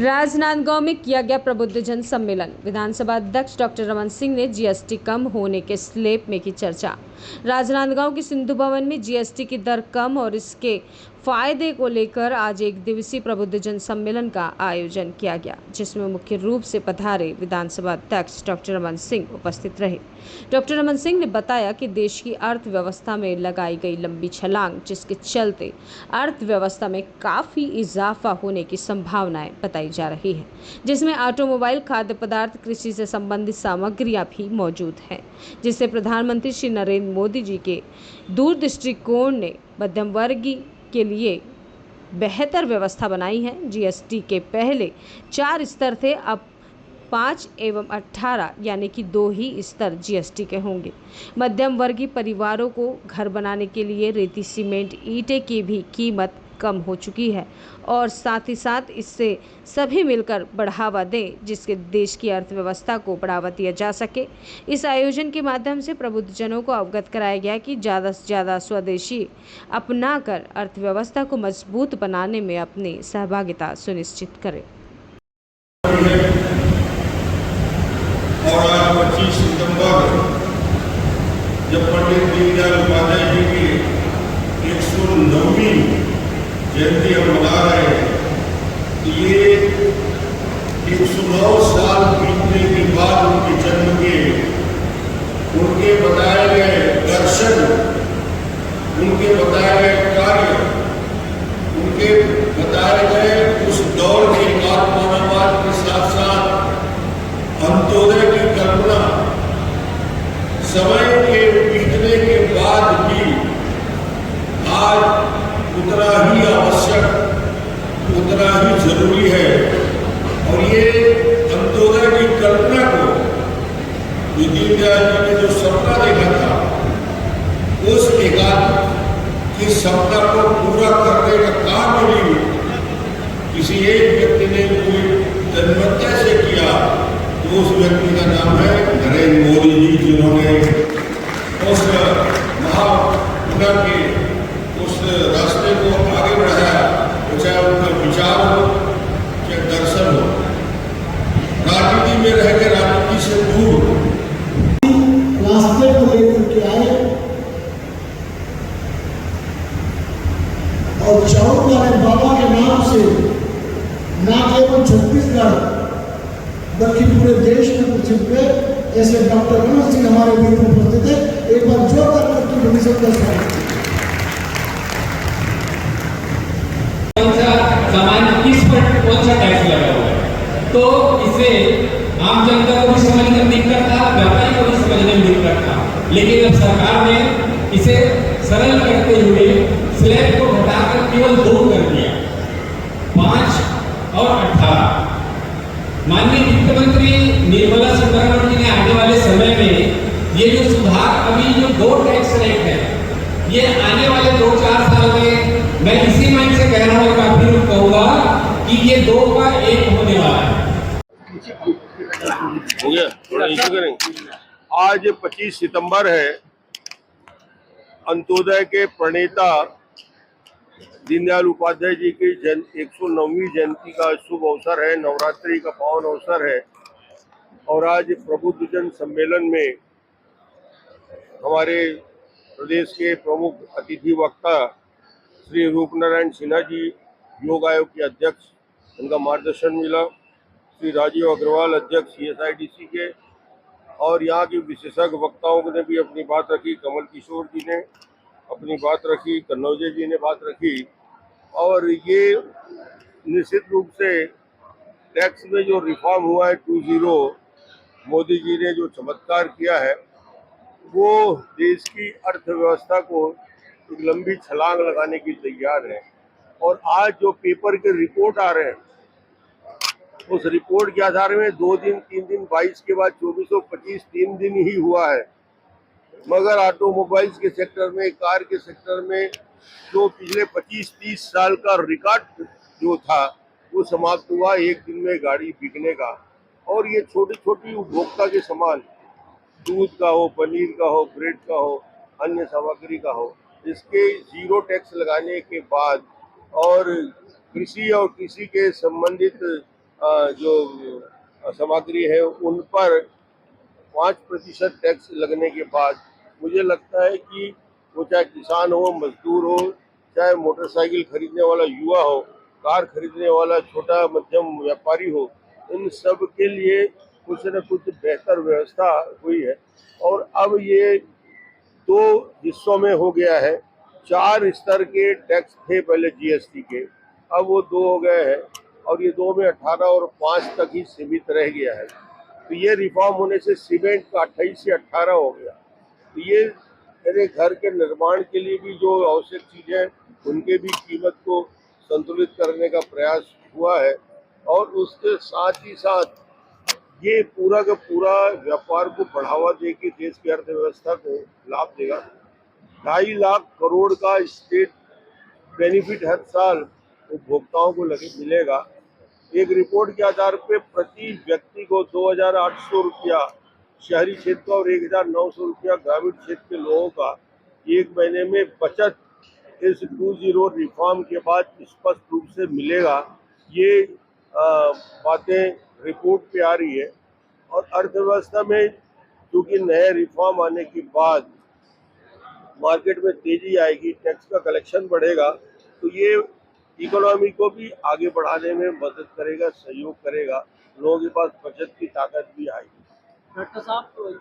राजनांदगांव में किया गया प्रबुद्धजन सम्मेलन। विधानसभा अध्यक्ष डॉक्टर रमन सिंह ने जीएसटी कम होने के स्लैब में की चर्चा। राजनांदगांव के सिंधु भवन में जीएसटी की दर कम और इसके फायदे को लेकर आज एक दिवसीय प्रबुद्धजन सम्मेलन का आयोजन किया गया, जिसमें मुख्य रूप से पधारे विधानसभा अध्यक्ष डॉक्टर रमन सिंह उपस्थित रहे। डॉक्टर रमन सिंह ने बताया कि देश की अर्थव्यवस्था में लगाई गई लंबी छलांग, जिसके चलते अर्थव्यवस्था में काफी इजाफा होने की संभावनाएं बताई जा रही है, जिसमें ऑटोमोबाइल, खाद्य पदार्थ, कृषि से संबंधित सामग्रियां भी मौजूद हैं, जिससे प्रधानमंत्री श्री नरेंद्र मोदी जी के दूरदृष्टिकोण ने मध्यम वर्ग के लिए बेहतर व्यवस्था बनाई है। जीएसटी के पहले 4 स्तर थे, अब 5 एवं 18 यानी कि 2 ही स्तर जीएसटी के होंगे। मध्यम वर्गीय परिवारों को घर बनाने के लिए रेती, सीमेंट, ईंटें की भी कीमत कम हो चुकी है और साथ ही साथ इससे सभी मिलकर बढ़ावा दें, जिसके देश की अर्थव्यवस्था को बढ़ावा दिया जा सके। इस आयोजन के माध्यम से प्रबुद्धजनों को अवगत कराया गया कि ज़्यादा से ज़्यादा स्वदेशी अपनाकर अर्थव्यवस्था को मजबूत बनाने में अपनी सहभागिता सुनिश्चित करें। और आज 25 सितंबर जब पंडित दीनदयाल उपाध्याय जी की 109वीं जयंती हम मना रहे हैं, तो ये 109 साल बीतने के बाद उनके जन्म के, उनके बताए गए दर्शन, उनके बताए गए कार्य, उनके बताए गए उस दौर के एकात्मवाद के साथ साथ अंत्योदय की कल्पना समय के बीतने के बाद भी आज उतना ही आवश्यक, उतना ही जरूरी है। और ये अंत्योदय की कल्पना को दीनदयाल जी ने जो सपना देखा था, उस एकात्म के सपना को पूरा करने का काम भी किसी एक व्यक्ति ने कोई तन्मयता से किया, तो उस व्यक्ति का नाम है नरेंद्र मोदी जी, जिन्होंने उस महापुना के उस रास्ते को आगे बढ़ाया, चाहे उनका विचार हो, चाहे दर्शन हो। राजनीति में रह के राजनीति से दूर रास्ते को लेकर के आए और चारों वाले बाबा के नाम से ना केवल छत्तीसगढ़ बल्कि पूरे देश में प्रसिद्ध हुए। ऐसे डॉक्टर रमन सिंह हमारे बीच में उपस्थित है। एक बार जोरदार करके सामान किस पर कौन सा टैक्स लगा हुआ है, तो इसे आम जनता को भी समझने में दिक्कत था, व्यापारी को भी समझने में दिक्कत था। लेकिन अब सरकार ने इसे सरल करते हुए स्लैब को घटाकर केवल 2 कर दिया, 5 और 18। माननीय वित्त मंत्री निर्मला सीतारमण जी ने आने वाले समय में ये जो सुधार, अभी जो 2 टैक्स रेट है, ये आने वाले 2-4 साल में मैं इसी माइंड से कह रहा हूँ, काफी कहूँगा कि ये 2 का 1 होने वाला है। हो गया, थोड़ा इशू करेंगे। आज 25 सितंबर है, अंत्योदय के प्रणेता दीनदयाल उपाध्याय जी की 109वीं जयंती का शुभ अवसर है, नवरात्रि का पावन अवसर है। और आज प्रबुद्धजन सम्मेलन में हमारे प्रदेश के प्रमुख अतिथि वक्ता श्री रूपनारायण सिन्हा जी, योग आयोग के अध्यक्ष, उनका मार्गदर्शन मिला। श्री राजीव अग्रवाल, अध्यक्ष CSIDC के, और यहाँ के विशेषज्ञ वक्ताओं ने भी अपनी बात रखी। कमल किशोर जी ने अपनी बात रखी, कन्नौजे जी ने बात रखी। और ये निश्चित रूप से टैक्स में जो रिफॉर्म हुआ है 2.0, मोदी जी ने जो चमत्कार किया है, वो देश की अर्थव्यवस्था को एक लंबी छलांग लगाने की तैयार है। और आज जो पेपर के रिपोर्ट आ रहे हैं, उस रिपोर्ट के आधार में 2 दिन 3 दिन 22 के बाद 24 और 25 3 दिन ही हुआ है। मगर ऑटोमोबाइल्स के सेक्टर में, कार के सेक्टर में जो पिछले 25-30 साल का रिकॉर्ड जो था, वो समाप्त हुआ 1 दिन में गाड़ी बिकने का। और ये छोटी छोटी उपभोक्ता के सामान, दूध का हो, पनीर का हो, ब्रेड का हो, अन्य सामग्री का हो, इसके जीरो टैक्स लगाने के बाद और कृषि और कृषि के संबंधित जो सामग्री है उन पर 5% टैक्स लगने के बाद मुझे लगता है कि वो चाहे किसान हो, मजदूर हो, चाहे मोटरसाइकिल खरीदने वाला युवा हो, कार खरीदने वाला छोटा मध्यम व्यापारी हो, इन सब के लिए कुछ न कुछ बेहतर व्यवस्था हुई है। और अब ये 2 हिस्सों में हो गया है। 4 स्तर के टैक्स थे पहले जीएसटी के, अब वो 2 हो गए हैं और ये 2 में 18 और 5 तक ही सीमित रह गया है। तो ये रिफॉर्म होने से सीमेंट का 28 से 18 हो गया। तो ये मेरे घर के निर्माण के लिए भी जो आवश्यक चीजें हैं उनके भी कीमत को संतुलित करने का प्रयास हुआ है। और उसके साथ ही साथ ये पूरा का पूरा व्यापार को बढ़ावा दे के देश की अर्थव्यवस्था को लाभ देगा। 2.5 लाख करोड़ का स्टेट बेनिफिट हर साल उपभोक्ताओं को लगे मिलेगा। एक रिपोर्ट के आधार पे प्रति व्यक्ति को 2,800 रुपया शहरी क्षेत्र और 1,900 रुपया ग्रामीण क्षेत्र के लोगों का एक महीने में बचत इस 2.0 रिफॉर्म के बाद स्पष्ट रूप से मिलेगा। ये बातें रिपोर्ट पे आ रही है। और अर्थव्यवस्था में क्योंकि नए रिफॉर्म आने के बाद मार्केट में तेजी आएगी, टैक्स का कलेक्शन बढ़ेगा, तो ये इकोनॉमी को भी आगे बढ़ाने में मदद करेगा, सहयोग करेगा, लोगों के पास बचत की ताकत भी आएगी। डॉक्टर साहब